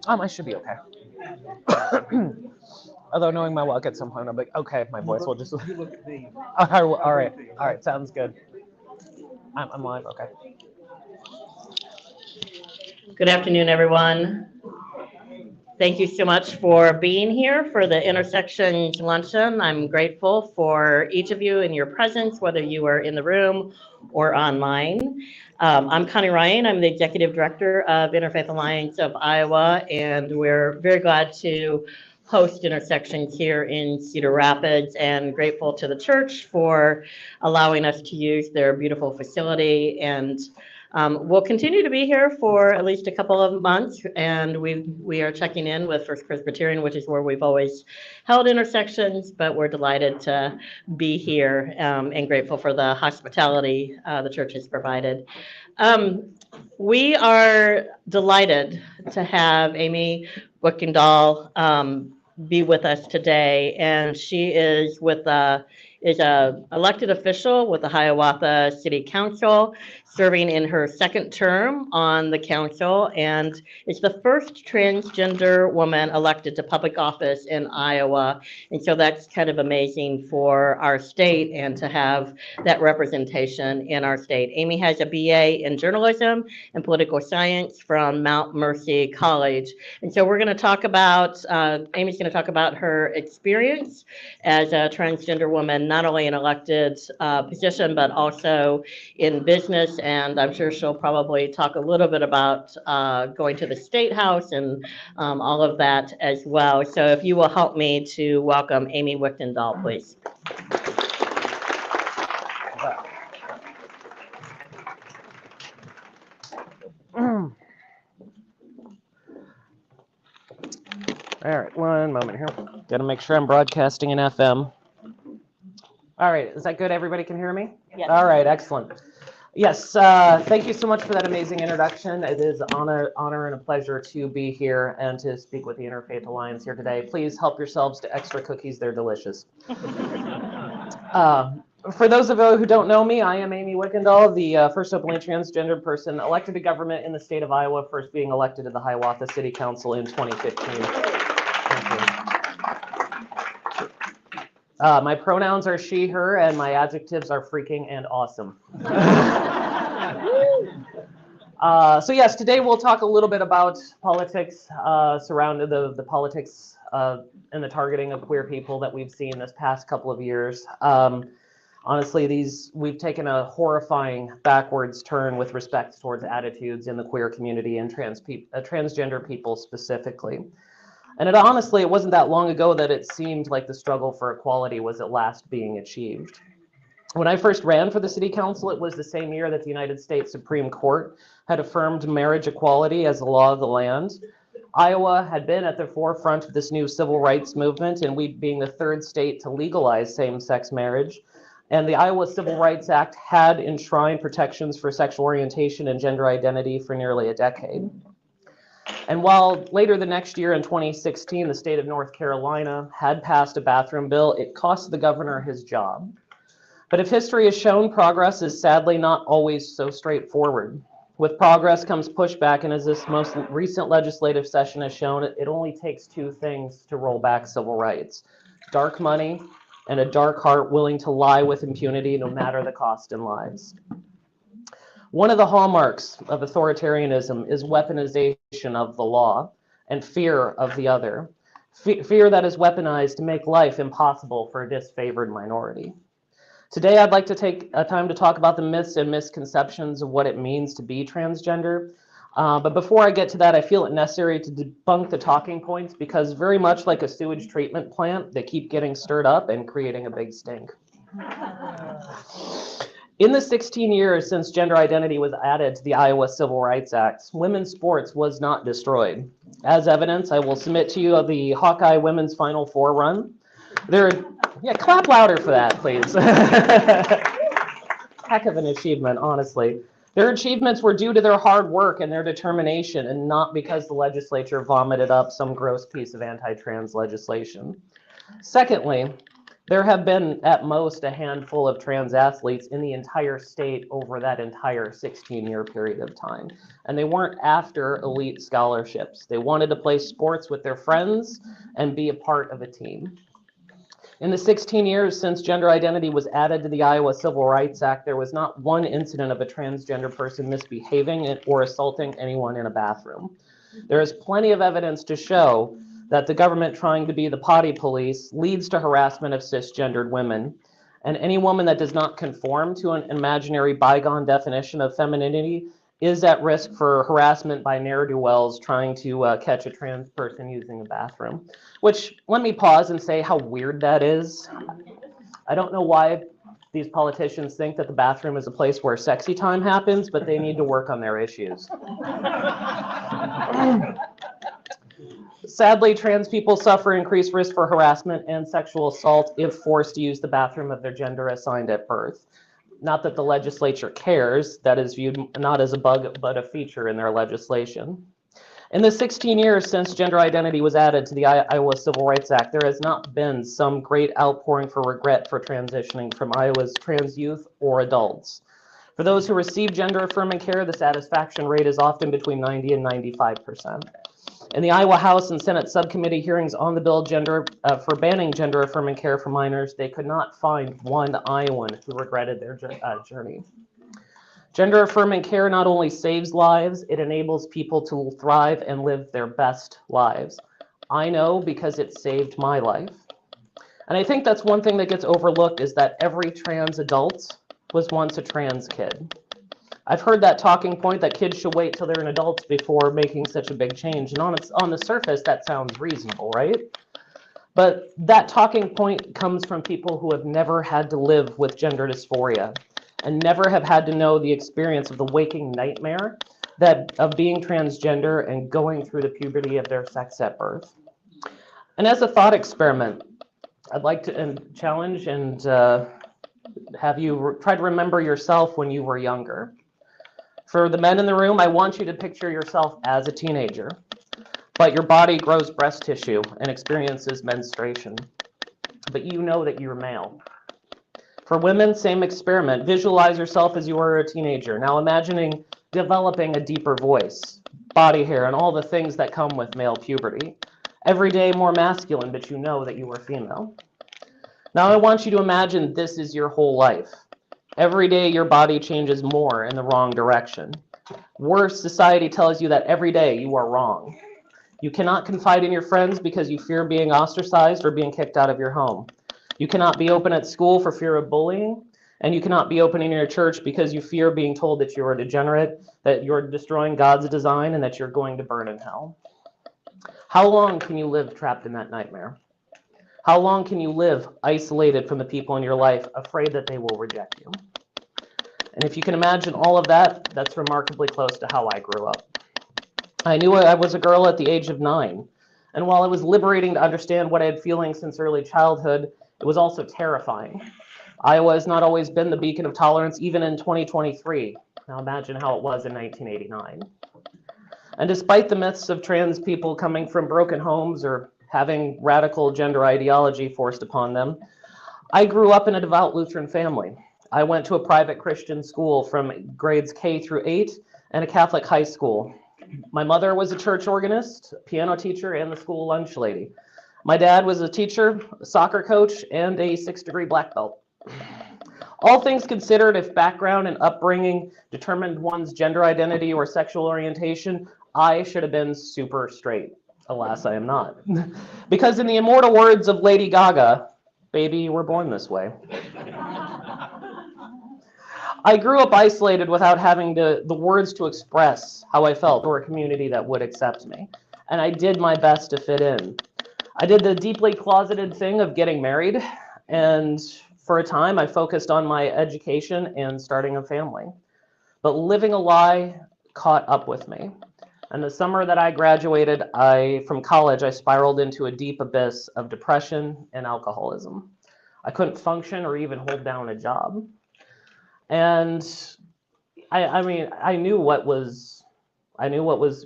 I should be okay. Although knowing my luck, at some point I'll be like, okay, my voice will just. You look at me. All right, sounds good. I'm live. Okay. Good afternoon, everyone. Thank you so much for being here for the Intersections Luncheon. I'm grateful for each of you and your presence, whether you are in the room or online. I'm Connie Ryan. I'm the Executive Director of Interfaith Alliance of Iowa, and we're very glad to host Intersections here in Cedar Rapids, and grateful to the church for allowing us to use their beautiful facility. And we'll continue to be here for at least a couple of months, and we are checking in with First Presbyterian, which is where we've always held Intersections, but we're delighted to be here, and grateful for the hospitality the church has provided. We are delighted to have Aime Wichtendahl be with us today, and she is a elected official with the Hiawatha City Council, serving in her second term on the council, and is the first transgender woman elected to public office in Iowa. And so that's kind of amazing for our state and to have that representation in our state. Aime has a BA in journalism and political science from Mount Mercy College. And so we're going to talk about, Aime's going to talk about her experience as a transgender woman, not only in elected position, but also in business. And I'm sure she'll probably talk a little bit about going to the State House and all of that as well. So if you will help me to welcome Aime Wichtendahl, please. All right, one moment here. Gotta make sure I'm broadcasting in FM. All right, is that good? Everybody can hear me? Yes. All right, excellent. Yes, thank you so much for that amazing introduction. It is an honor and a pleasure to be here and to speak with the Interfaith Alliance here today. Please help yourselves to extra cookies. They're delicious. For those of you who don't know me, I am Aime Wichtendahl, the first openly transgender person elected to government in the state of Iowa, first being elected to the Hiawatha City Council in 2015. My pronouns are she, her, and my adjectives are freaking and awesome. So yes, today we'll talk a little bit about politics, surrounding the politics and the targeting of queer people that we've seen this past couple of years. Honestly, we've taken a horrifying backwards turn with respect towards attitudes in the queer community and transgender people specifically. And it wasn't that long ago that it seemed like the struggle for equality was at last being achieved. When I first ran for the city council, it was the same year that the United States Supreme Court had affirmed marriage equality as the law of the land. Iowa had been at the forefront of this new civil rights movement, and we being the third state to legalize same-sex marriage. And the Iowa Civil Rights Act had enshrined protections for sexual orientation and gender identity for nearly a decade. And while later the next year in 2016, the state of North Carolina had passed a bathroom bill, it cost the governor his job. But if history has shown, progress is sadly not always so straightforward. With progress comes pushback, and as this most recent legislative session has shown, it only takes two things to roll back civil rights: dark money and a dark heart willing to lie with impunity no matter the cost in lives. One of the hallmarks of authoritarianism is weaponization of the law and fear of the other, fear that is weaponized to make life impossible for a disfavored minority. Today, I'd like to take time to talk about the myths and misconceptions of what it means to be transgender. But before I get to that, I feel it necessary to debunk the talking points because very much like a sewage treatment plant, they keep getting stirred up and creating a big stink. In the 16 years since gender identity was added to the Iowa Civil Rights Act, women's sports was not destroyed. As evidence, I will submit to you the Hawkeye Women's Final Four run. Yeah, clap louder for that, please. Heck of an achievement, honestly. Their achievements were due to their hard work and their determination, and not because the legislature vomited up some gross piece of anti-trans legislation. Secondly, There have been at most a handful of trans athletes in the entire state over that entire 16-year period of time. And they weren't after elite scholarships. They wanted to play sports with their friends and be a part of a team. In the 16 years since gender identity was added to the Iowa Civil Rights Act, there was not one incident of a transgender person misbehaving or assaulting anyone in a bathroom. There is plenty of evidence to show that the government trying to be the potty police leads to harassment of cisgendered women. And any woman that does not conform to an imaginary bygone definition of femininity is at risk for harassment by ne'er-do-wells trying to catch a trans person using a bathroom. Which, let me pause and say how weird that is. I don't know why these politicians think that the bathroom is a place where sexy time happens, but they need to work on their issues. Sadly, trans people suffer increased risk for harassment and sexual assault if forced to use the bathroom of their gender assigned at birth. Not that the legislature cares, that is viewed not as a bug, but a feature in their legislation. In the 16 years since gender identity was added to the Iowa Civil Rights Act, there has not been some great outpouring for regret for transitioning from Iowa's trans youth or adults. For those who receive gender-affirming care, the satisfaction rate is often between 90 and 95%. In the Iowa House and Senate subcommittee hearings on the bill for banning gender-affirming care for minors, they could not find one Iowan who regretted their journey. Gender-affirming care not only saves lives, it enables people to thrive and live their best lives. I know because it saved my life. And I think that's one thing that gets overlooked is that every trans adult was once a trans kid. I've heard that talking point that kids should wait till they're an adult before making such a big change. And on the surface, that sounds reasonable, right? But that talking point comes from people who have never had to live with gender dysphoria and never have had to know the experience of the waking nightmare of being transgender and going through the puberty of their sex at birth. And as a thought experiment, I'd like to challenge and have you try to remember yourself when you were younger. For the men in the room, I want you to picture yourself as a teenager, but your body grows breast tissue and experiences menstruation, but you know that you're male. For women, same experiment. Visualize yourself as you were a teenager. Now imagining developing a deeper voice, body hair, and all the things that come with male puberty. Every day more masculine, but you know that you were female. Now I want you to imagine this is your whole life. Every day your body changes more in the wrong direction. Worse, society tells you that every day you are wrong. You cannot confide in your friends because you fear being ostracized or being kicked out of your home. You cannot be open at school for fear of bullying, and you cannot be open in your church because you fear being told that you are degenerate, that you're destroying God's design, and that you're going to burn in hell. How long can you live trapped in that nightmare? How long can you live isolated from the people in your life, afraid that they will reject you? And if you can imagine all of that, that's remarkably close to how I grew up. I knew I was a girl at the age of 9. And while it was liberating to understand what I had feeling since early childhood, it was also terrifying. Iowa has not always been the beacon of tolerance, even in 2023. Now imagine how it was in 1989. And despite the myths of trans people coming from broken homes or having radical gender ideology forced upon them, I grew up in a devout Lutheran family. I went to a private Christian school from grades K through 8 and a Catholic high school. My mother was a church organist, piano teacher, and the school lunch lady. My dad was a teacher, a soccer coach, and a 6th-degree black belt. All things considered, if background and upbringing determined one's gender identity or sexual orientation, I should have been super straight. Alas, I am not. Because in the immortal words of Lady Gaga, baby, you were born this way. I grew up isolated without having the words to express how I felt or a community that would accept me. And I did my best to fit in. I did the deeply closeted thing of getting married, and for a time I focused on my education and starting a family. But living a lie caught up with me. And the summer that I graduated from college, I spiraled into a deep abyss of depression and alcoholism. I couldn't function or even hold down a job. And I knew what was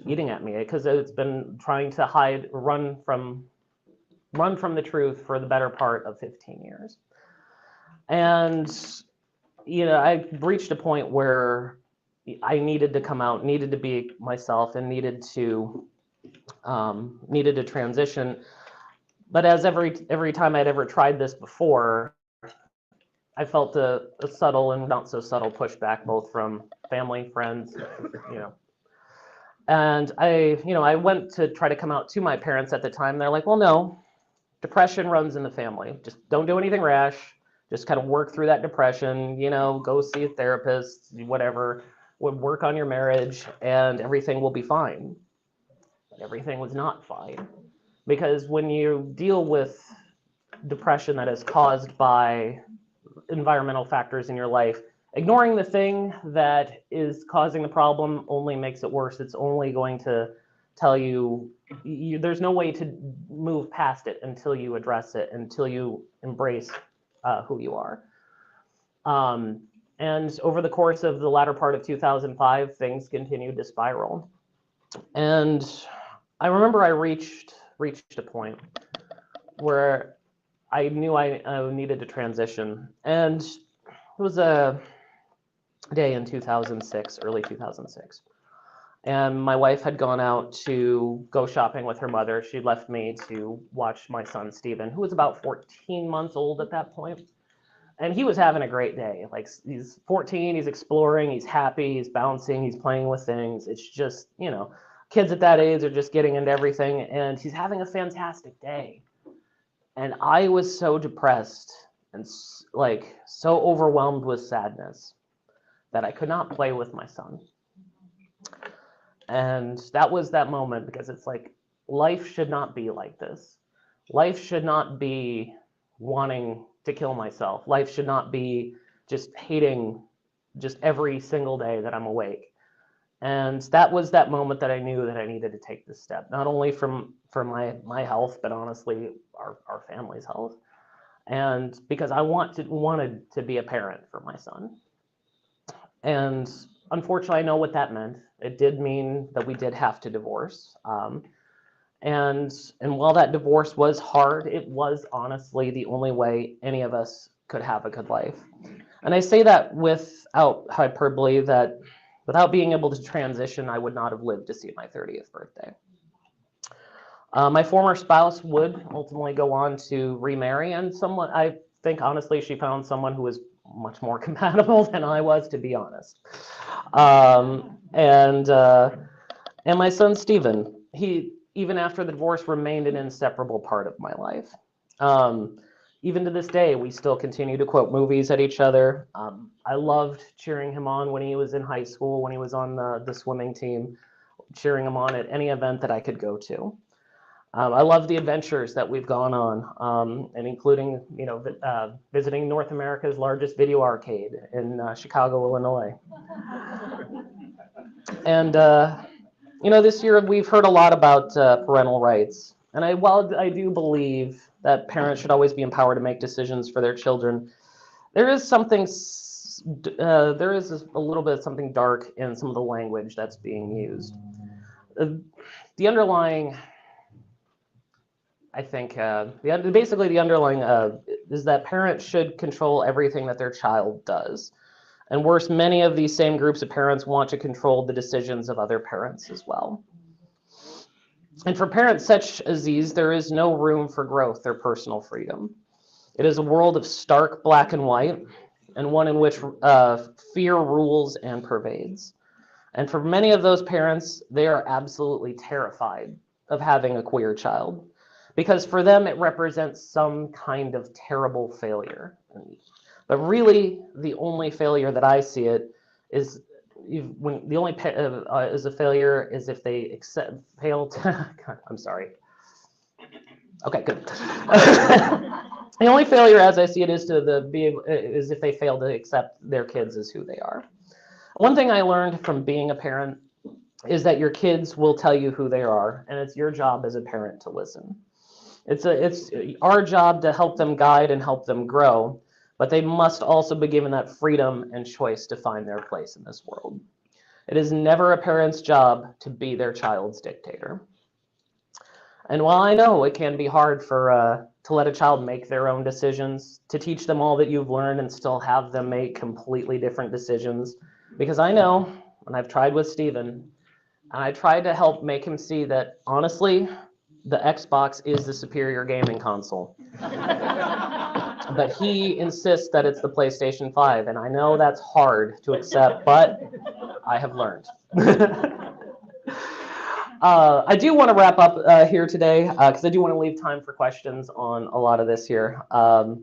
eating at me because it's been trying to run from run from the truth for the better part of 15 years. And, I reached a point where I needed to come out, needed to be myself, and needed to transition. But as every time I'd ever tried this before, I felt a subtle and not so subtle pushback, both from family, friends, And I went to try to come out to my parents at the time. They're like, well, no, depression runs in the family. Just don't do anything rash. Just kind of work through that depression, go see a therapist, whatever, would work on your marriage, and everything will be fine. But everything was not fine. Because when you deal with depression that is caused by environmental factors in your life, ignoring the thing that is causing the problem only makes it worse. It's only going to tell you, there's no way to move past it until you address it, until you embrace who you are. And over the course of the latter part of 2005, things continued to spiral. And I remember I reached a point where I knew I needed to transition. And it was a day in 2006, early 2006. And my wife had gone out to go shopping with her mother. She left me to watch my son, Steven, who was about 14 months old at that point. And he was having a great day. Like, he's 14, he's exploring, he's happy, he's bouncing, he's playing with things. It's just, kids at that age are just getting into everything. And he's having a fantastic day. And I was so depressed and so overwhelmed with sadness that I could not play with my son. And that was that moment, because it's like, life should not be like this. Life should not be wanting to kill myself. Life should not be just hating just every single day that I'm awake. And that was that moment that I knew that I needed to take this step, not only for my health, but honestly, our family's health. And because I wanted to be a parent for my son. And unfortunately, I know what that meant. It did mean that we did have to divorce. And while that divorce was hard, it was honestly the only way any of us could have a good life. And I say that without hyperbole, that without being able to transition, I would not have lived to see my 30th birthday. My former spouse would ultimately go on to remarry, and I think honestly, she found someone who was much more compatible than I was, to be honest. And my son, Steven, he, even after the divorce, remained an inseparable part of my life. Even to this day, we still continue to quote movies at each other. I loved cheering him on when he was in high school, when he was on the swimming team, cheering him on at any event that I could go to. I love the adventures that we've gone on, and including, visiting North America's largest video arcade in Chicago, Illinois. And, this year we've heard a lot about parental rights. And while I do believe that parents should always be empowered to make decisions for their children, there is a little bit of something dark in some of the language that's being used. The underlying, I think, basically the underlying is that parents should control everything that their child does. And worse, many of these same groups of parents want to control the decisions of other parents as well. And for parents such as these, there is no room for growth or personal freedom. It is a world of stark black and white, and one in which fear rules and pervades. And for many of those parents, they are absolutely terrified of having a queer child, because for them it represents some kind of terrible failure. But really, the only failure that I see it is when the only is a failure is if they fail to. God, I'm sorry. Okay, good. The only failure, as I see it, is is if they fail to accept their kids as who they are. One thing I learned from being a parent is that your kids will tell you who they are, and it's your job as a parent to listen. It's our job to help them guide and help them grow, but they must also be given that freedom and choice to find their place in this world. It is never a parent's job to be their child's dictator. And while I know it can be hard for to let a child make their own decisions, to teach them all that you've learned and still have them make completely different decisions, because I know, and I've tried with Steven, and I tried to help make him see that, honestly, the Xbox is the superior gaming console. But he insists that it's the PlayStation 5, and I know that's hard to accept, but I have learned. I do want to wrap up here today because I do want to leave time for questions on a lot of this here. And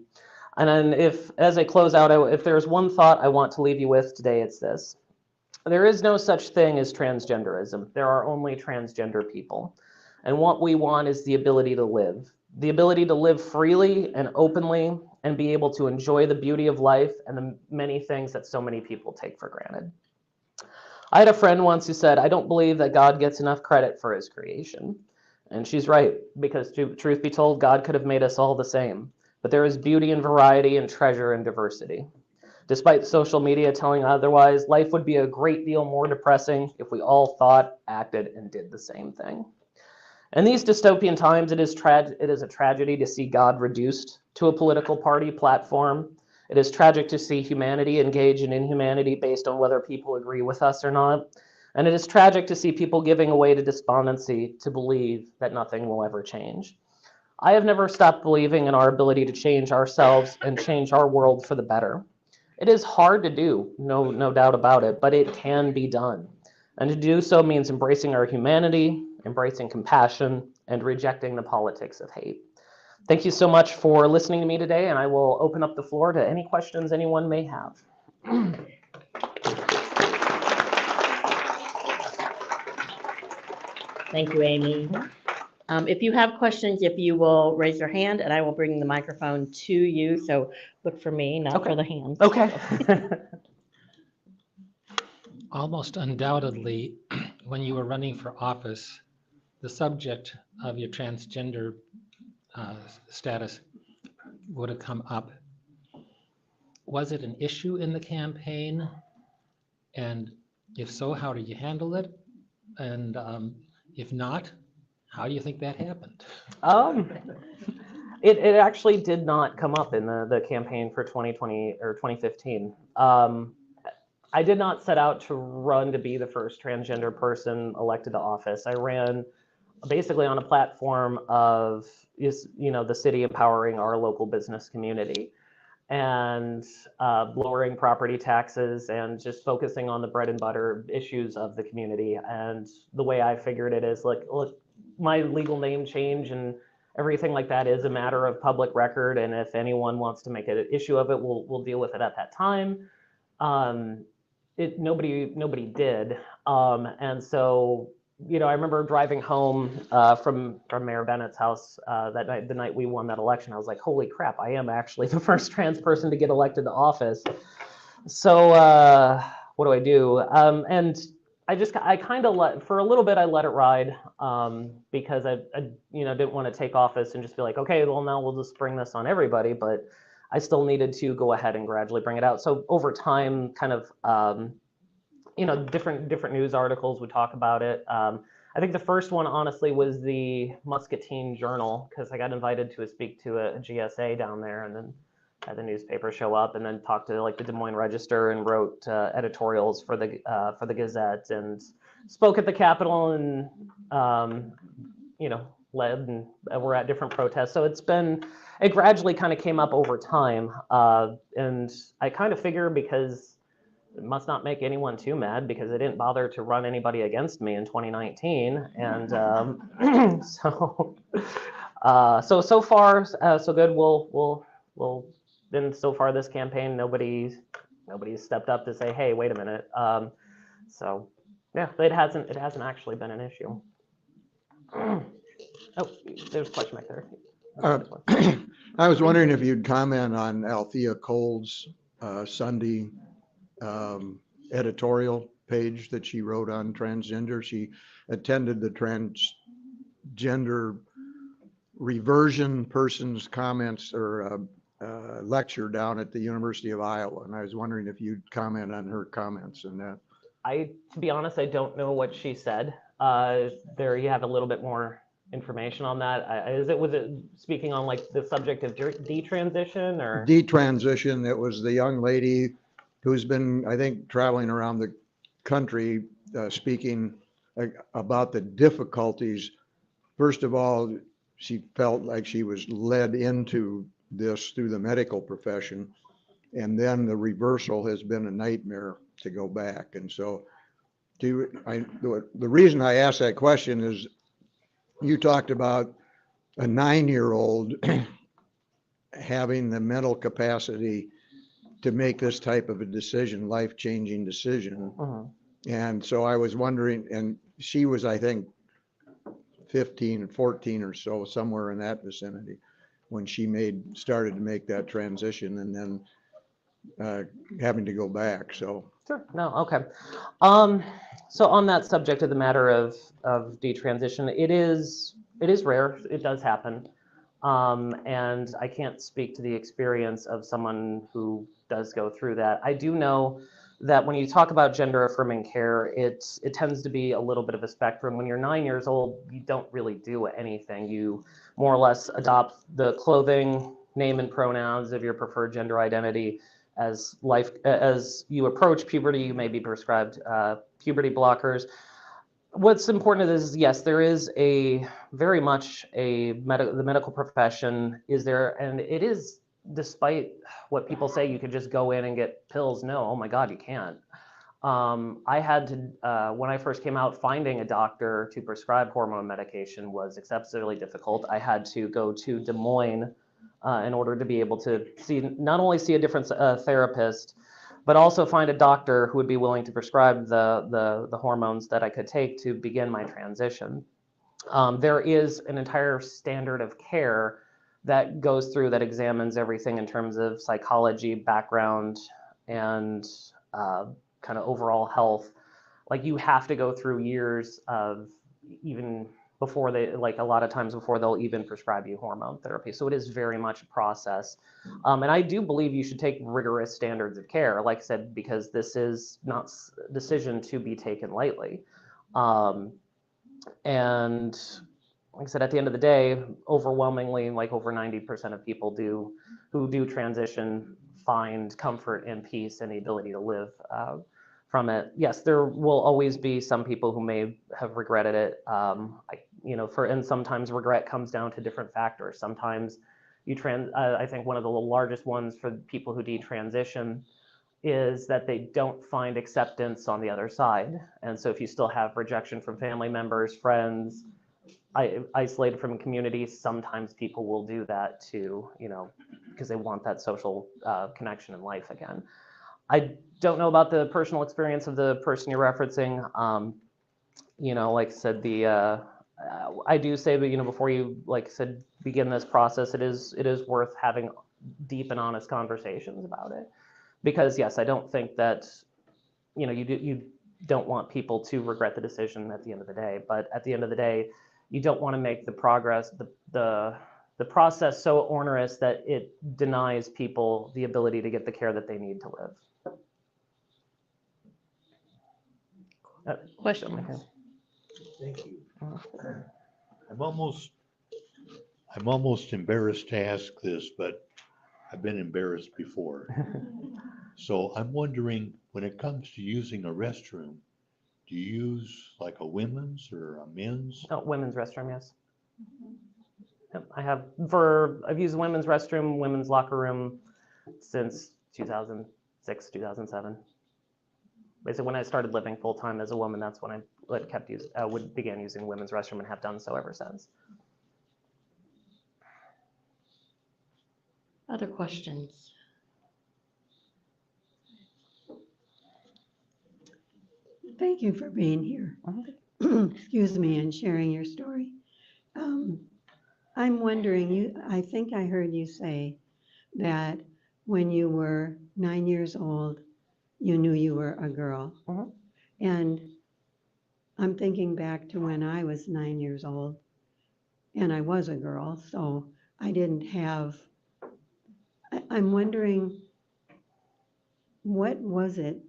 then as I close out, if there's one thought I want to leave you with today, it's this. There is no such thing as transgenderism. There are only transgender people. And what we want is the ability to live freely and openly and be able to enjoy the beauty of life and the many things that so many people take for granted. I had a friend once who said, I don't believe that God gets enough credit for his creation. And she's right, because truth be told, God could have made us all the same. But there is beauty in variety and treasure in diversity. Despite social media telling otherwise, life would be a great deal more depressing if we all thought, acted, and did the same thing. In these dystopian times, it is a tragedy to see God reduced to a political party platform. It is tragic to see humanity engage in inhumanity based on whether people agree with us or not. And it is tragic to see people giving away to despondency to believe that nothing will ever change. I have never stopped believing in our ability to change ourselves and change our world for the better. It is hard to do, no doubt about it, but it can be done. And to do so means embracing our humanity, embracing compassion, and rejecting the politics of hate. Thank you so much for listening to me today, and I will open up the floor to any questions anyone may have. Thank you, Amy. If you have questions, if you will raise your hand, and I will bring the microphone to you. So look for me, not for the hands. Okay. Almost undoubtedly, when you were running for office, the subject of your transgender status would have come up. Was it an issue in the campaign? And if so, how did you handle it? And if not, how do you think that happened? It actually did not come up in the campaign for 2020 or 2015. I did not set out to run to be the first transgender person elected to office. I ran basically on a platform of the city empowering our local business community and lowering property taxes and just focusing on the bread and butter issues of the community. And the way I figured it is, like, look, my legal name change and everything like that is a matter of public record, and if anyone wants to make an issue of it, we'll deal with it at that time. Nobody did, and so I remember driving home from Mayor Bennett's house that night, the night we won that election. I was like, holy crap, I am actually the first trans person to get elected to office. So what do I do? And I kind of for a little bit, I let it ride because I didn't want to take office and just be like, okay, well, now we'll just bring this on everybody. But I still needed to go ahead and gradually bring it out. So over time, kind of, different news articles would talk about it. I think the first one, honestly, was the Muscatine Journal, because I got invited to speak to a GSA down there, and then had the newspaper show up, and then talked to like the Des Moines Register and wrote editorials for the Gazette, and spoke at the Capitol, and led, and we're at different protests. So it gradually kind of came up over time, and I kind of figure because it must not make anyone too mad because they didn't bother to run anybody against me in 2019, and so far so good. We'll then so far this campaign nobody's stepped up to say, hey, wait a minute. So yeah, it hasn't actually been an issue. Oh, there's a question back there. I was wondering if you'd comment on Althea Cole's Sunday editorial page that she wrote on transgender. She attended the transgender reversion person's comments or lecture down at the University of Iowa, and I was wondering if you'd comment on her comments and that. To be honest, I don't know what she said. There you have a little bit more information on that. Was it speaking on like the subject of detransition or? Detransition, it was the young lady who's been, I think, traveling around the country speaking about the difficulties. First of all, she felt like she was led into this through the medical profession. And then the reversal has been a nightmare to go back. And so the reason I asked that question is you talked about a 9-year-old having the mental capacity to make this type of a decision, life-changing decision. And so I was wondering, and she was, I think, 15 and 14 or so, somewhere in that vicinity, when she started to make that transition, and then having to go back. So Sure. No. Okay. So on that subject of the matter of detransition, it is rare. It does happen. And I can't speak to the experience of someone who does go through that. I do know that when you talk about gender affirming care, it tends to be a little bit of a spectrum. When you're 9 years old, you don't really do anything. You more or less adopt the clothing, name and pronouns of your preferred gender identity. As you approach puberty, you may be prescribed puberty blockers. What's important is, yes, there is very much the medical profession is there, and it is, despite what people say, you could just go in and get pills. No, oh my God, you can't. I had to, when I first came out, finding a doctor to prescribe hormone medication was exceptionally difficult. I had to go to Des Moines in order to be able to not only see a different therapist, but also find a doctor who would be willing to prescribe the hormones that I could take to begin my transition. There is an entire standard of care that goes through that examines everything in terms of psychology, background, and kind of overall health. Like you have to go through years of even before they, like a lot of times before they'll even prescribe you hormone therapy. So it is very much a process. And I do believe you should take rigorous standards of care, like I said, because this is not a decision to be taken lightly. And like I said, at the end of the day, overwhelmingly, like over 90% of people who do transition find comfort and peace and the ability to live from it. Yes, there will always be some people who may have regretted it. And sometimes regret comes down to different factors. Sometimes I think one of the largest ones for people who detransition is that they don't find acceptance on the other side. And so if you still have rejection from family members, friends, isolated from community, sometimes people will do that too, because they want that social connection in life again. I don't know about the personal experience of the person you're referencing. Like I said, I do say that, before you, like I said, begin this process, it is worth having deep and honest conversations about it. Because yes, I don't think that, you don't want people to regret the decision at the end of the day. But at the end of the day, you don't want to make the process so onerous that it denies people the ability to get the care that they need to live. Question. Okay. Thank you. I'm almost embarrassed to ask this, but I've been embarrassed before. So I'm wondering, when it comes to using a restroom, do you use like a women's or a men's? Oh, women's restroom, yes. Yep, I've used women's restroom, women's locker room since 2006, 2007. Basically, when I started living full time as a woman, that's when I began using the women's restroom and have done so ever since. Other questions? Thank you for being here. Excuse me, and sharing your story. I'm wondering, I think I heard you say that when you were 9 years old, you knew you were a girl. And I'm thinking back to when I was 9 years old and I was a girl, so I didn't have, I'm wondering, what was it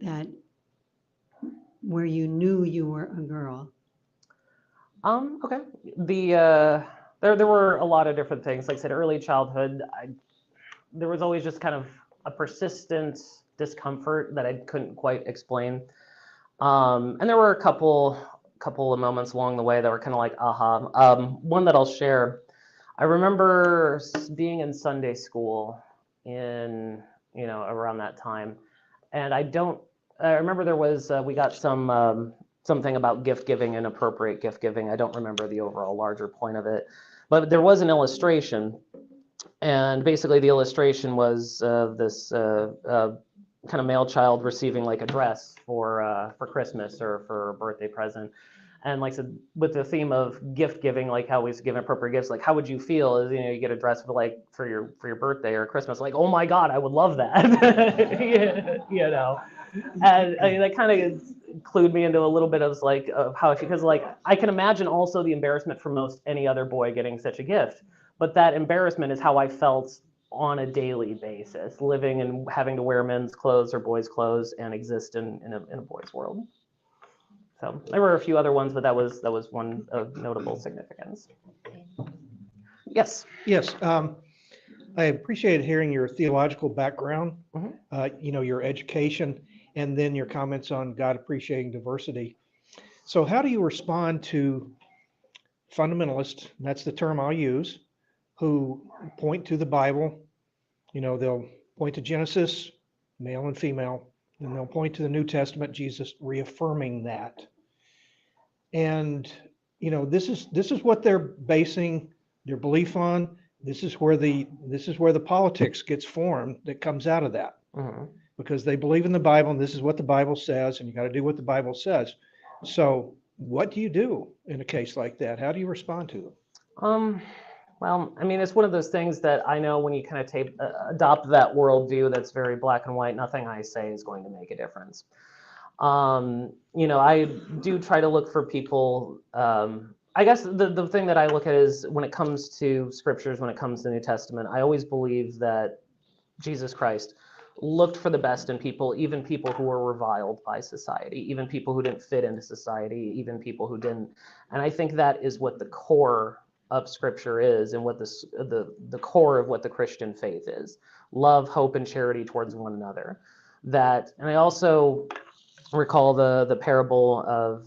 where you knew you were a girl? Okay. There were a lot of different things. Like I said, early childhood, there was always just kind of a persistent discomfort that I couldn't quite explain. And there were a couple of moments along the way that were kind of like aha. One that I'll share. I remember being in Sunday school in around that time, and I remember there was we got something about gift giving and appropriate gift giving. I don't remember the overall larger point of it, but there was an illustration, and basically the illustration was this kind of male child receiving like a dress for Christmas or for a birthday present. And like I said, with the theme of gift giving, like how we give appropriate gifts, like how would you feel as you get a dress for like for your birthday or Christmas? Like, oh my God, I would love that. And I mean, that kind of clued me into a little bit of like of how because like I can imagine also the embarrassment for most any other boy getting such a gift, but that embarrassment is how I felt on a daily basis, living and having to wear men's clothes or boys' clothes and exist in a boys' world. So there were a few other ones, but that was one of notable significance. Yes. Yes, I appreciated hearing your theological background, your education, and then your comments on God appreciating diversity. So how do you respond to fundamentalists, and that's the term I'll use, who point to the Bible? They'll point to Genesis, male and female, and they'll point to the New Testament, Jesus reaffirming that. And this is what they're basing their belief on. This is where the politics gets formed that comes out of that, because they believe in the Bible and this is what the Bible says, and you got to do what the Bible says. So what do you do in a case like that? How do you respond to them? Well, I mean, it's one of those things that I know when you kind of adopt that worldview that's very black and white, nothing I say is going to make a difference. I do try to look for people. I guess the thing that I look at is when it comes to scriptures, when it comes to the New Testament, I always believe that Jesus Christ looked for the best in people, even people who were reviled by society, even people who didn't fit into society, even people who didn't. And I think that is what the core of scripture is, and what the core of what the Christian faith is: love, hope, and charity towards one another. And I also recall the parable of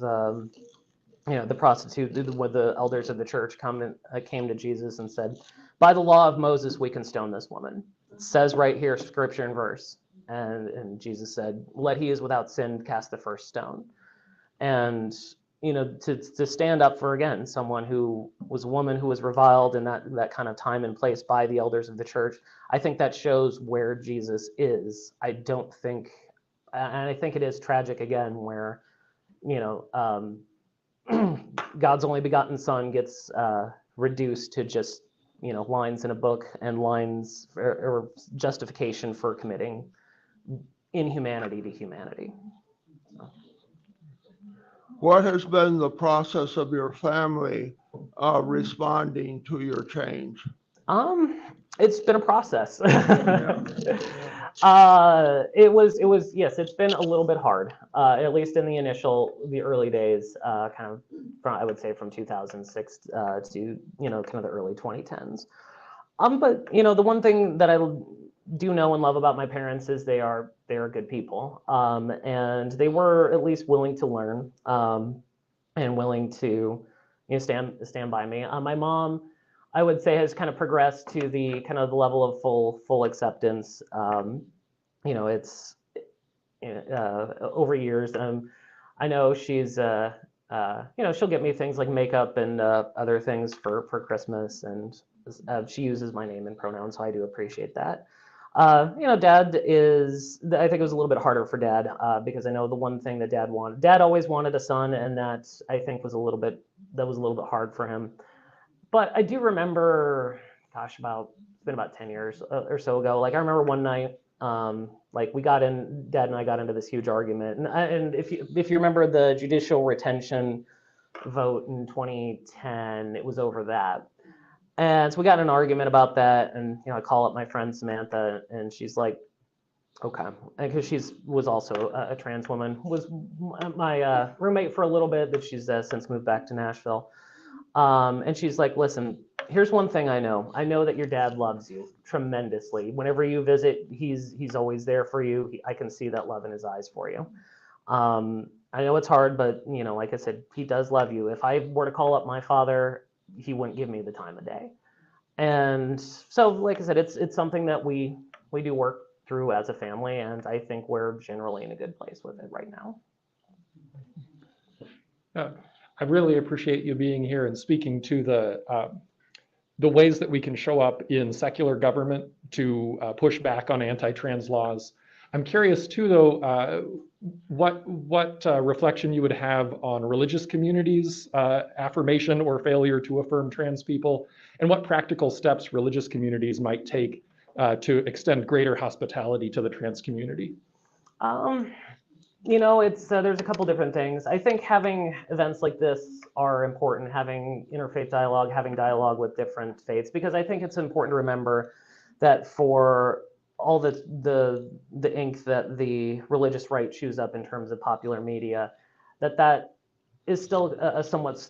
the prostitute, when the elders of the church came to Jesus and said, by the law of Moses we can stone this woman. It says right here, scripture and verse. And Jesus said, let he is without sin cast the first stone. And to stand up for, again, someone who was a woman who was reviled in that kind of time and place by the elders of the church, I think that shows where Jesus is. I think it is tragic, again, where God's only begotten son gets reduced to just lines in a book and lines or justification for committing inhumanity to humanity. What has been the process of your family responding to your change? It's been a process. Yes, it's been a little bit hard, at least in the early days, kind of I would say from 2006 to kind of the early 2010s. But the one thing that I do know and love about my parents is they are good people, and they were at least willing to learn, and willing to stand by me. My mom, I would say, has kind of progressed to the kind of the level of full acceptance. It's over years. I know she's she'll get me things like makeup and other things for Christmas, and she uses my name and pronouns, so I do appreciate that. Dad I think it was a little bit harder for Dad, because I know the one thing that Dad always wanted a son, and that I think was a little bit hard for him. But I do remember, gosh, it's been about 10 years or so ago. Like, I remember one night, Dad and I got into this huge argument. And if you remember the judicial retention vote in 2010, it was over that. And so we got in an argument about that. And, I call up my friend Samantha, and she's like, Okay, because was also a trans woman, was my roommate for a little bit, but she's since moved back to Nashville. And she's like, listen, here's one thing I know. I know that your dad loves you tremendously. Whenever you visit, he's always there for you. I can see that love in his eyes for you. I know it's hard, but like I said, he does love you. If I were to call up my father, he wouldn't give me the time of day. And so, like I said, it's something that we do work through as a family, and I think we're generally in a good place with it right now. I really appreciate you being here and speaking to the ways that we can show up in secular government to push back on anti-trans laws. I'm curious too, though, what reflection you would have on religious communities' affirmation or failure to affirm trans people, and what practical steps religious communities might take to extend greater hospitality to the trans community. It's there's a couple different things. I think having events like this are important, having interfaith dialogue, having dialogue with different faiths, because I think it's important to remember that for all the ink that the religious right chews up in terms of popular media, that is still a somewhat,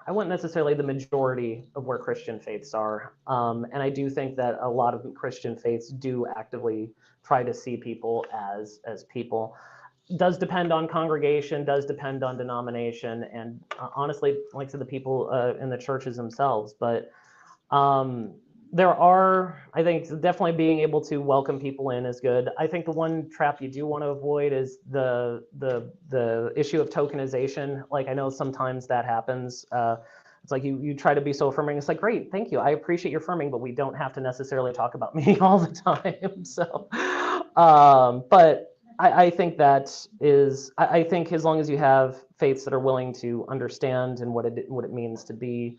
I wouldn't necessarily the majority of where Christian faiths are. And I do think that a lot of Christian faiths do actively try to see people as people. Does depend on congregation, does depend on denomination, and honestly, like to the people in the churches themselves. But there are, I think, definitely being able to welcome people in is good. I think the one trap you do want to avoid is the issue of tokenization. Like I know sometimes that happens. It's like you try to be so affirming. It's like, great, thank you. I appreciate your affirming, but we don't have to necessarily talk about me all the time. So, but I think that is, I think as long as you have faiths that are willing to understand and what it means to be,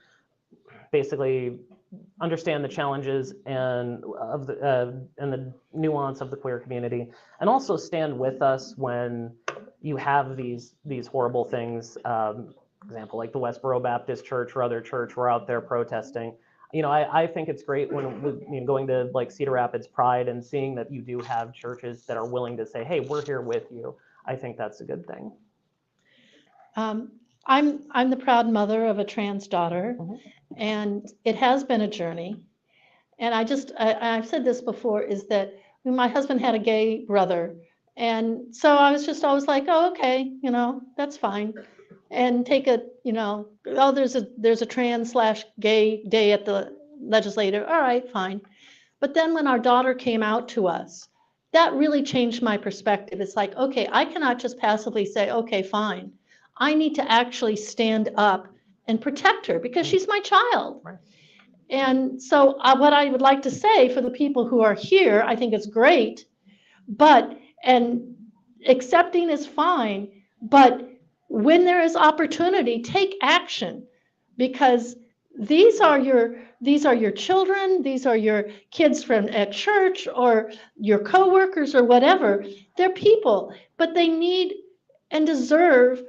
basically understand the challenges and the nuance of the queer community, and also stand with us when you have these horrible things. Example, like the Westboro Baptist Church or other church were out there protesting. I think it's great when going to like Cedar Rapids Pride and seeing that you do have churches that are willing to say, hey, we're here with you. I think that's a good thing. I'm the proud mother of a trans daughter, Mhm. and it has been a journey. And I've said this before, is that my husband had a gay brother. And so I was just always like, oh, okay, that's fine. And take oh, there's a trans/gay day at the legislature. All right, fine. But then when our daughter came out to us, that really changed my perspective. It's like, okay, I cannot just passively say, okay, fine. I need to actually stand up and protect her because she's my child. Right. And so what I would like to say for the people who are here, I think it's great, and accepting is fine, but when there is opportunity, take action, because these are your children, these are your kids from at church or your coworkers or whatever. They're people, but they need and deserve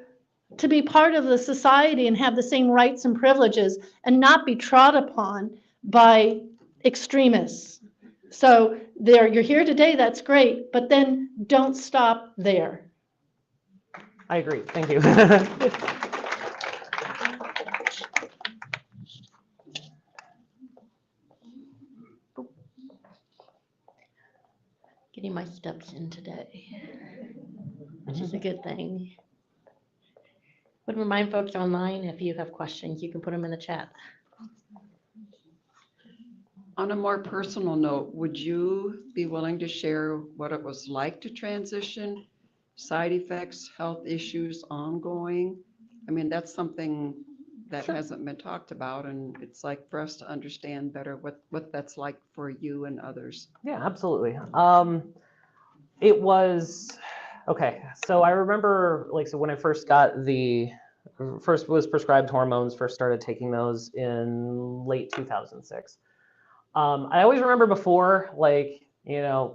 to be part of the society and have the same rights and privileges and not be trod upon by extremists. So you're here today, that's great, but then don't stop there. I agree. Thank you. Getting my steps in today, which is a good thing. Would remind folks online, if you have questions, you can put them in the chat. On a more personal note, would you be willing to share what it was like to transition, side effects, health issues ongoing? I mean, that's something that hasn't been talked about, and it's like for us to understand better what that's like for you and others. Yeah, absolutely. It was, okay, so I remember, so when I first was prescribed hormones, first started taking those in late 2006. I always remember before,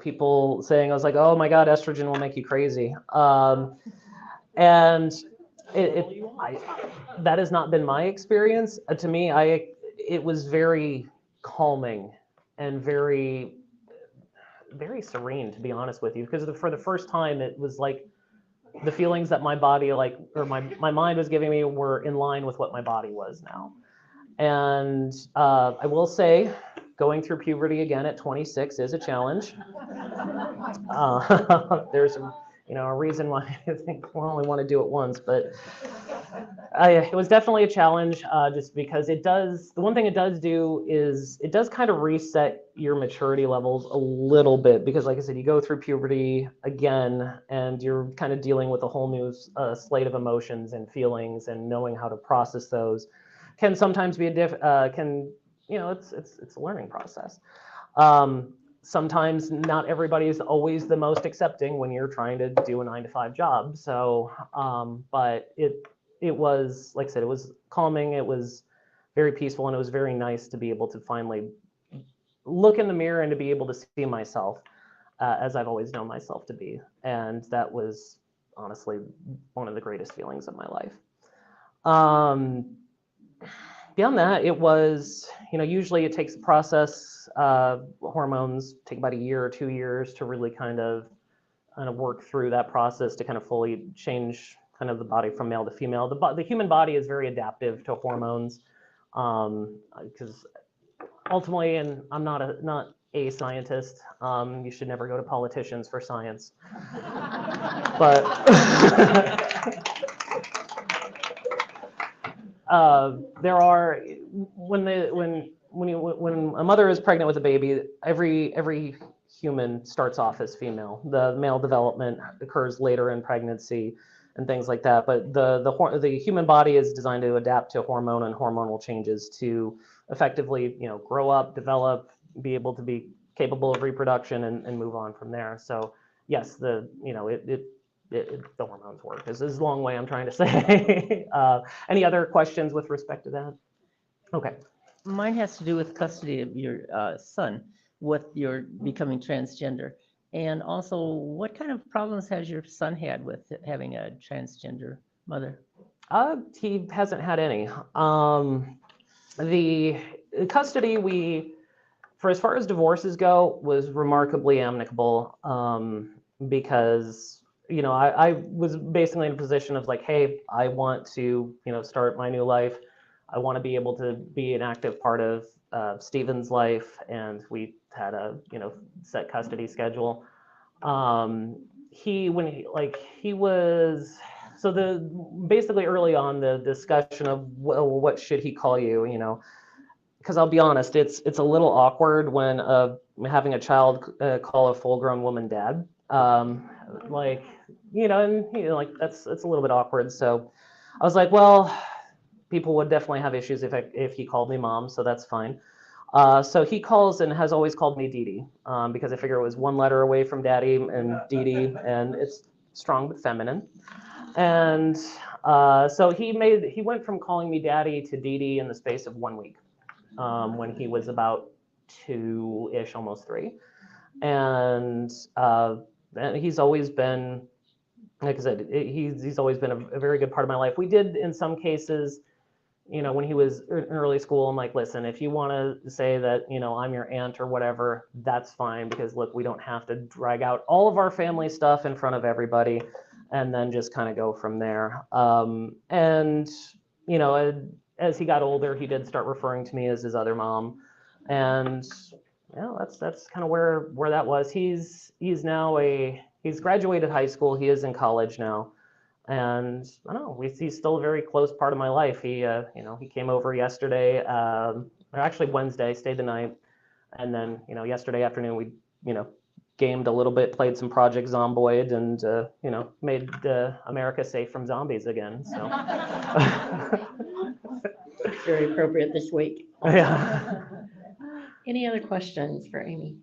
people saying, I was like, oh my God, estrogen will make you crazy. And that has not been my experience. To me, it was very calming and very very serene, to be honest with you, because for the first time, it was like the feelings that my body, like, or my mind was giving me were in line with what my body was now. And I will say, going through puberty again at 26 is a challenge. There's a reason why I think we only want to do it once, but it was definitely a challenge, just because the one thing it does do is it does kind of reset your maturity levels a little bit, because like I said, you go through puberty again and you're kind of dealing with a whole new slate of emotions and feelings, and knowing how to process those can sometimes be it's a learning process. Sometimes not everybody is always the most accepting when you're trying to do a 9-to-5 job. So, but it was, like I said, it was calming. It was very peaceful, and it was very nice to be able to finally look in the mirror and to be able to see myself as I've always known myself to be. And that was honestly one of the greatest feelings of my life. Beyond that, it was, usually it takes a process. Hormones take about a year or 2 years to really kind of work through that process to kind of fully change kind of the body from male to female. The human body is very adaptive to hormones, because ultimately, and I'm not a scientist, you should never go to politicians for science, but there are, when a mother is pregnant with a baby, every human starts off as female. The male development occurs later in pregnancy and things like that. But the human body is designed to adapt to hormone and hormonal changes to effectively, grow up, develop, be able to be capable of reproduction, and move on from there. So yes, the hormones work. This is a long way I'm trying to say. Any other questions with respect to that? Okay. Mine has to do with custody of your son with your becoming transgender. And also, what kind of problems has your son had with having a transgender mother? He hasn't had any. The custody, for as far as divorces go, was remarkably amicable, because I was basically in a position of like, hey, I want to, start my new life. I want to be able to be an active part of Stephen's life, and we had a, set custody schedule. Basically early on, the discussion of, well, what should he call you, because I'll be honest, it's a little awkward when having a child call a full-grown woman dad. That's a little bit awkward. So I was like, well, people would definitely have issues if he called me mom, so that's fine. So he calls and has always called me Dee Dee, because I figure it was one letter away from daddy and Dee Dee, and it's strong but feminine. And so he went from calling me daddy to Dee Dee in the space of 1 week, when he was about 2-ish, almost 3. And he's always been, like I said, he's always been a very good part of my life. We did, in some cases, when he was in early school, I'm like, listen, if you want to say that, I'm your aunt or whatever, that's fine, because look, we don't have to drag out all of our family stuff in front of everybody and then just kind of go from there. And, as he got older, he did start referring to me as his other mom. And that's kind of where that was. He's graduated high school. He is in college now. And I don't know, he's still a very close part of my life. He came over yesterday, or actually Wednesday, stayed the night. And then, yesterday afternoon, we, gamed a little bit, played some Project Zomboid, and, made America safe from zombies again. So. Very appropriate this week. Yeah. Any other questions for Aime?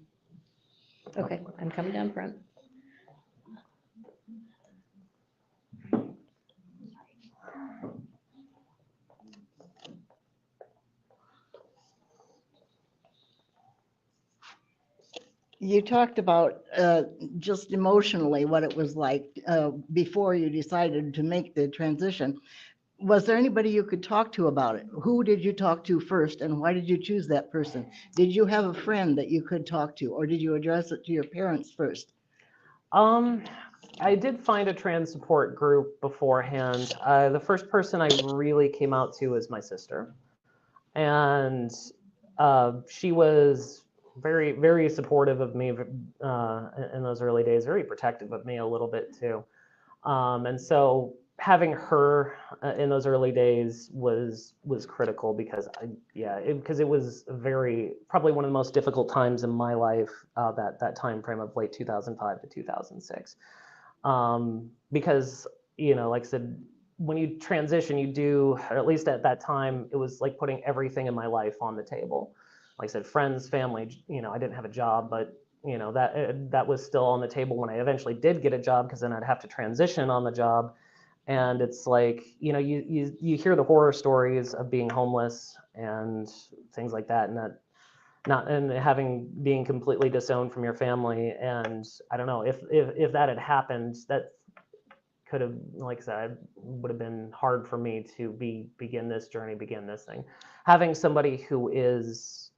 Okay, I'm coming down front. You talked about just emotionally what it was like before you decided to make the transition. was there anybody you could talk to about it? Who did you talk to first, and why did you choose that person? Did you have a friend that you could talk to, or did you address it to your parents first? I did find a trans support group beforehand. The first person I really came out to was my sister, and she was very, very supportive of me in those early days, very protective of me a little bit too. And so having her in those early days was critical because because it was probably one of the most difficult times in my life, that time frame of late 2005 to 2006. Because, like I said, when you transition, you do, or at least at that time, it was like putting everything in my life on the table. Like I said, friends, family, I didn't have a job, but that was still on the table when I eventually did get a job, because then I'd have to transition on the job. And it's like, you hear the horror stories of being homeless and things like that, and being completely disowned from your family. And I don't know if that had happened, that could have, like I said, would have been hard for me to begin this journey, begin this thing. Having somebody who is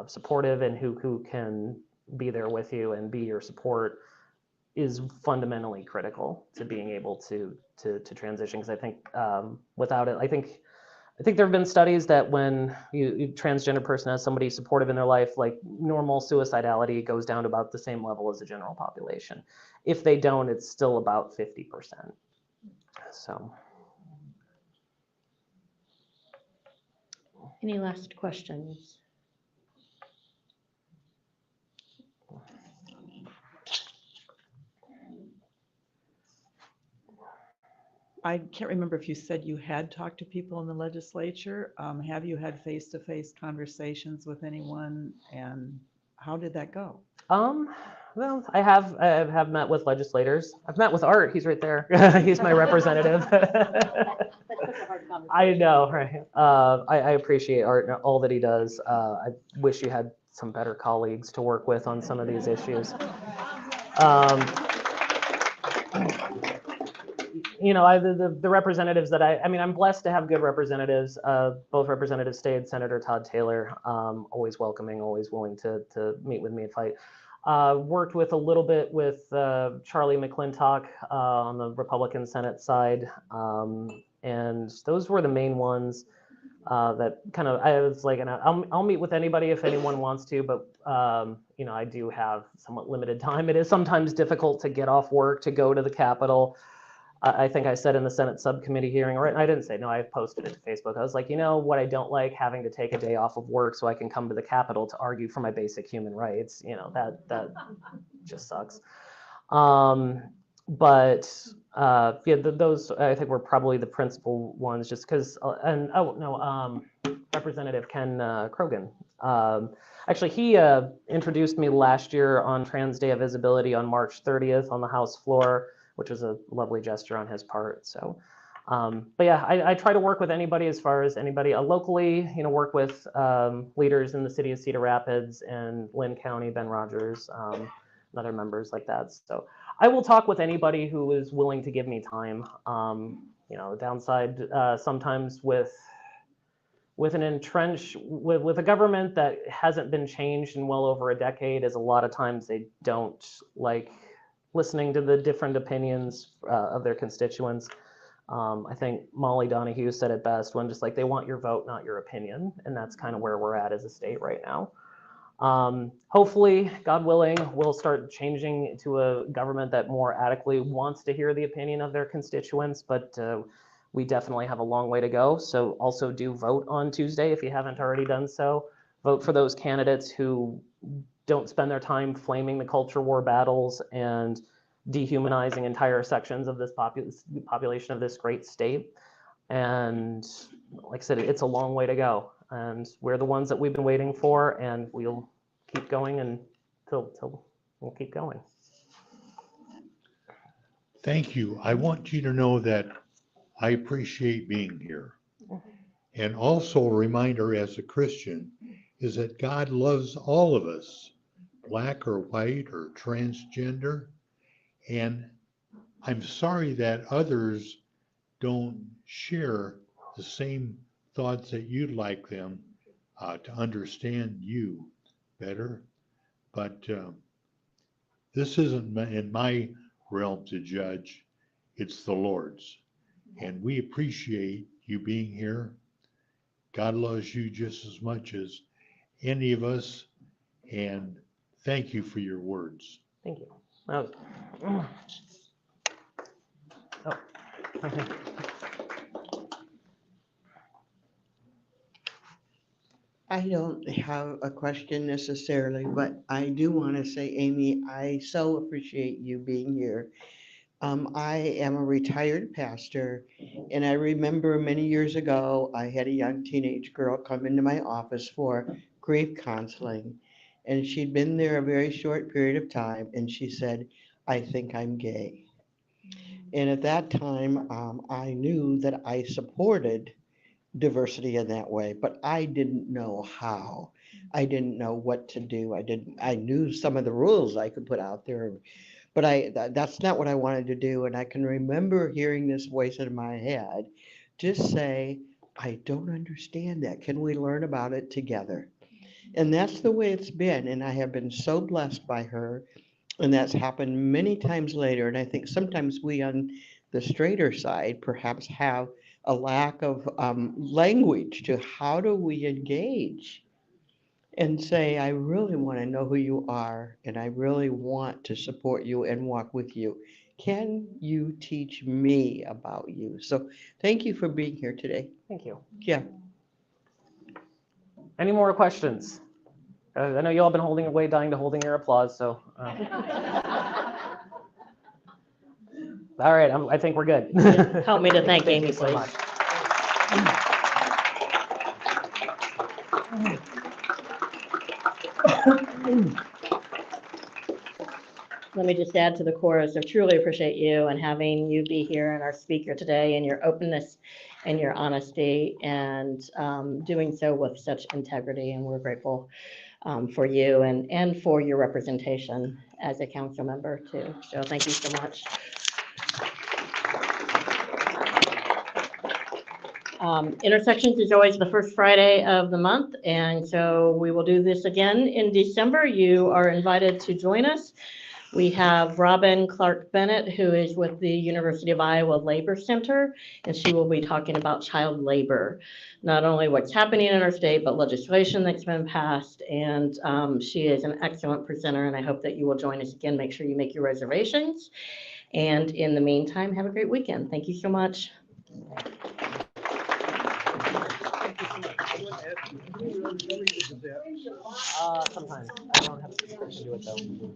supportive and who can be there with you and be your support is fundamentally critical to being able to transition. Because I think without it, I think there have been studies that when you transgender person has somebody supportive in their life, like normal suicidality goes down to about the same level as the general population. If they don't, it's still about 50%. So. Any last questions? I can't remember if you said you had talked to people in the legislature. Have you had face-to-face conversations with anyone, and how did that go? Well, I have met with legislators. I've met with Art. He's right there. He's my representative. I know, right? I appreciate Art and all that he does. I wish you had some better colleagues to work with on some of these issues. The representatives that I'm blessed to have good representatives. Both Representative Stade, Senator Todd Taylor, always welcoming, always willing to meet with me and fight. Worked with a little bit with Charlie McClintock on the Republican Senate side, and those were the main ones that kind of, I was like, and I'll meet with anybody if anyone wants to, but I do have somewhat limited time. It is sometimes difficult to get off work to go to the Capitol. I think I said in the Senate subcommittee hearing, or I didn't say, no, I posted it to Facebook. I was like, what I don't like, having to take a day off of work so I can come to the Capitol to argue for my basic human rights. That just sucks. Those I think were probably the principal ones, just because. Representative Ken Krogan. Actually, he introduced me last year on Trans Day of Visibility on March 30th on the House floor, which was a lovely gesture on his part. So, but yeah, I try to work with anybody as far as anybody locally, work with leaders in the city of Cedar Rapids and Lynn County, Ben Rogers, and other members like that. So I will talk with anybody who is willing to give me time. The downside sometimes with a government that hasn't been changed in well over a decade is a lot of times they don't like listening to the different opinions of their constituents. I think Molly Donahue said it best when just like they want your vote, not your opinion. And that's kind of where we're at as a state right now. Hopefully, God willing, we'll start changing to a government that more adequately wants to hear the opinion of their constituents, but we definitely have a long way to go. So also do vote on Tuesday if you haven't already done so. Vote for those candidates who don't spend their time flaming the culture war battles and dehumanizing entire sections of this population of this great state. And like I said, it's a long way to go. And we're the ones that we've been waiting for, and we'll keep going until we'll keep going. Thank you. I want you to know that I appreciate being here. And also a reminder as a Christian is that God loves all of us, black or white or transgender. And I'm sorry that others don't share the same thoughts that you'd like them to understand you better. But this isn't in my realm to judge, it's the Lord's. And we appreciate you being here. God loves you just as much as any of us. And thank you for your words. Thank you. Oh. I don't have a question necessarily, but I do want to say, Amy, I so appreciate you being here. I am a retired pastor, and I remember many years ago, I had a young teenage girl come into my office for grief counseling, and she'd been there a very short period of time, and she said, "I think I'm gay." And at that time, I knew that I supported diversity in that way, but I didn't know how. I didn't know what to do. I knew some of the rules I could put out there, but that's not what I wanted to do. And I can remember hearing this voice in my head just say, "I don't understand that. Can we learn about it together?" And that's the way it's been. And I have been so blessed by her. And that's happened many times later. And I think sometimes we on the straighter side perhaps have a lack of language to how do we engage and say, "I really want to know who you are, and I really want to support you and walk with you. Can you teach me about you?" So thank you for being here today. Thank you. Yeah. Any more questions? I know you all been holding away, dying to holding your applause, so. All right, I think we're good. Help me to thank Thank Amy, you so please. much. Let me just add to the chorus. I truly appreciate you and having you be here and our speaker today, and your openness and your honesty, and doing so with such integrity. And we're grateful for you and for your representation as a council member too. So thank you so much. Intersections is always the first Friday of the month, and so we will do this again in December. You are invited to join us. We have Robin Clark Bennett, who is with the University of Iowa Labor Center, and she will be talking about child labor, not only what's happening in our state, but legislation that's been passed. And she is an excellent presenter, and I hope that you will join us again. Make sure you make your reservations. And in the meantime, have a great weekend. Thank you so much. Sometimes I don't have to do it though.